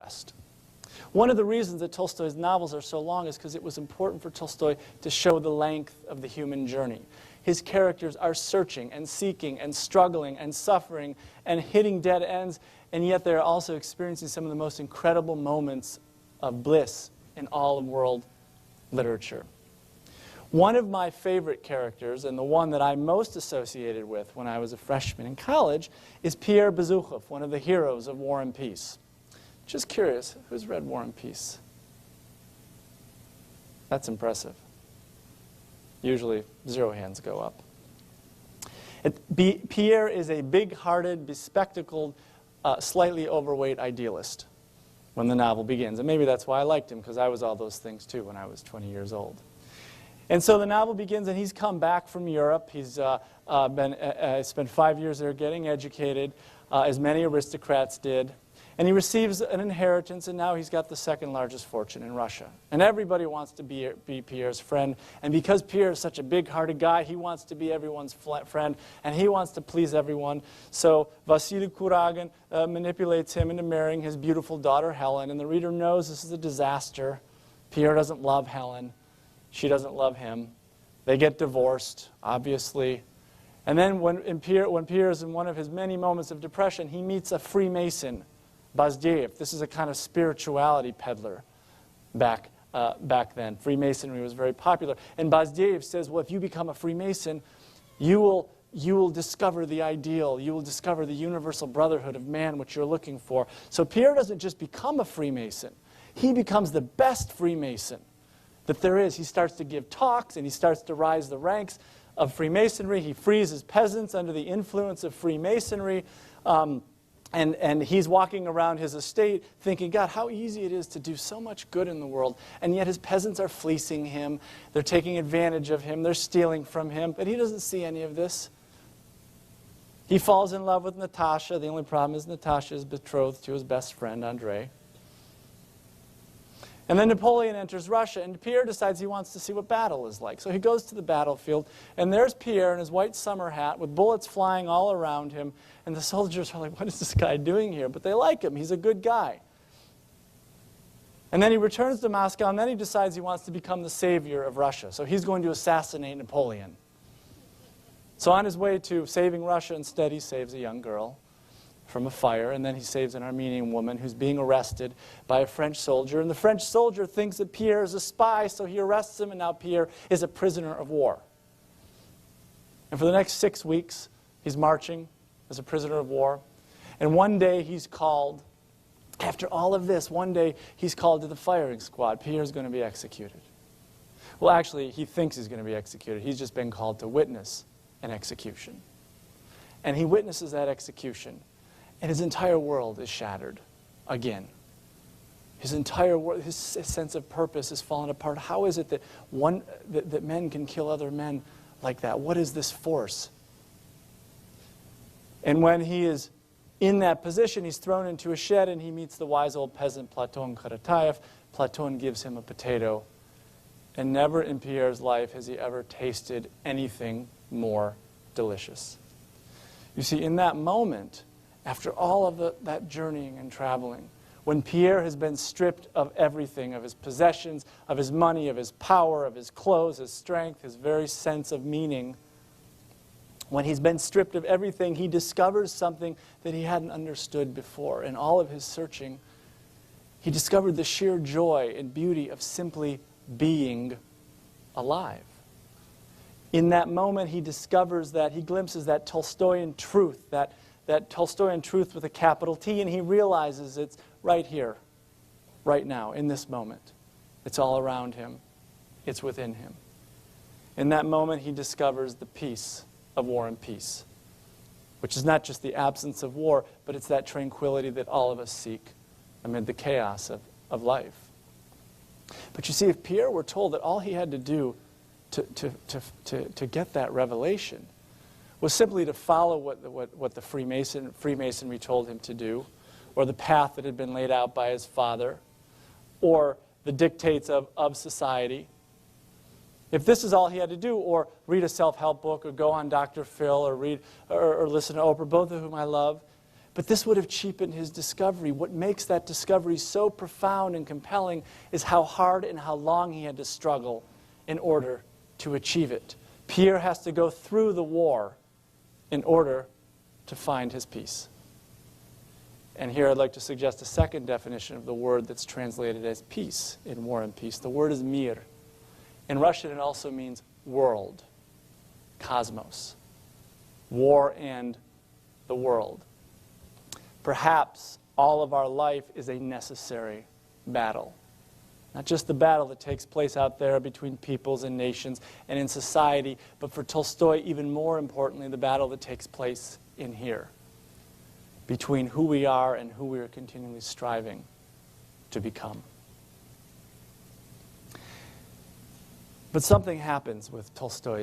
contrast. One of the reasons that Tolstoy's novels are so long is because it was important for Tolstoy to show the length of the human journey. His characters are searching and seeking and struggling and suffering and hitting dead ends, and yet they're also experiencing some of the most incredible moments of bliss in all of world literature. One of my favorite characters, and the one that I'm most associated with when I was a freshman in college, is Pierre Bezukhov, one of the heroes of War and Peace. Just curious, who's read War and Peace? That's impressive. Usually 0 hands go up. Pierre is a big-hearted, bespectacled, slightly overweight idealist when the novel begins. And maybe that's why I liked him, because I was all those things too when I was 20 years old. And so the novel begins, and he's come back from Europe. He's spent 5 years there getting educated, as many aristocrats did. And he receives an inheritance, and now he's got the second largest fortune in Russia. And everybody wants to be Pierre's friend. And because Pierre is such a big-hearted guy, he wants to be everyone's friend, and he wants to please everyone. So Vasily Kuragin manipulates him into marrying his beautiful daughter, Helen. And the reader knows this is a disaster. Pierre doesn't love Helen. She doesn't love him. They get divorced, obviously. And then when Pierre is in one of his many moments of depression, he meets a Freemason, Bazdiev. This is a kind of spirituality peddler back then. Freemasonry was very popular. And Bazdiev says, well, if you become a Freemason, you will discover the ideal. You will discover the universal brotherhood of man, which you're looking for. So Pierre doesn't just become a Freemason. He becomes the best Freemason that there is. He starts to give talks, and he starts to rise the ranks of Freemasonry. He frees his peasants under the influence of Freemasonry. And he's walking around his estate thinking, God, how easy it is to do so much good in the world. And yet his peasants are fleecing him. They're taking advantage of him. They're stealing from him. But he doesn't see any of this. He falls in love with Natasha. The only problem is Natasha is betrothed to his best friend, Andrei. And then Napoleon enters Russia, and Pierre decides he wants to see what battle is like. So he goes to the battlefield, and there's Pierre in his white summer hat with bullets flying all around him. And the soldiers are like, what is this guy doing here? But they like him. He's a good guy. And then he returns to Moscow, and then he decides he wants to become the savior of Russia. So he's going to assassinate Napoleon. So on his way to saving Russia, instead he saves a young girl from a fire, and then he saves an Armenian woman who's being arrested by a French soldier. And the French soldier thinks that Pierre is a spy, so he arrests him, and now Pierre is a prisoner of war. And for the next 6 weeks, he's marching as a prisoner of war. And one day he's called, after all of this, one day he's called to the firing squad. Pierre's going to be executed. Well, actually, he thinks he's going to be executed. He's just been called to witness an execution. And he witnesses that execution. And his entire world is shattered again. His entire world, his sense of purpose is fallen apart. How is it that that men can kill other men like that? What is this force? And when he is in that position, he's thrown into a shed, and he meets the wise old peasant Platon Karatayev. Platon gives him a potato. And never in Pierre's life has he ever tasted anything more delicious. You see, in that moment, after all of that journeying and traveling, when Pierre has been stripped of everything, of his possessions, of his money, of his power, of his clothes, his strength, his very sense of meaning, when he's been stripped of everything, he discovers something that he hadn't understood before. In all of his searching, he discovered the sheer joy and beauty of simply being alive. In that moment, he discovers that, he glimpses that Tolstoyan truth, that Tolstoyan truth with a capital T, and he realizes it's right here, right now, in this moment. It's all around him. It's within him. In that moment, he discovers the peace of War and Peace, which is not just the absence of war, but it's that tranquility that all of us seek amid the chaos of life. But you see, if Pierre were told that all he had to do to get that revelation was simply to follow what the Freemasonry told him to do, or the path that had been laid out by his father, or the dictates of society. If this is all he had to do, or read a self-help book, or go on Dr. Phil, or read or listen to Oprah, both of whom I love, But this would have cheapened his discovery. What makes that discovery so profound and compelling is how hard and how long he had to struggle in order to achieve it. Pierre has to go through the war in order to find his peace. And here I'd like to suggest a second definition of the word that's translated as peace in War and Peace. The word is mir. In Russian, it also means world, cosmos, war and the world. Perhaps all of our life is a necessary battle. Not just the battle that takes place out there between peoples and nations and in society, but for Tolstoy, even more importantly, the battle that takes place in here, between who we are and who we are continually striving to become. But something happens with Tolstoy's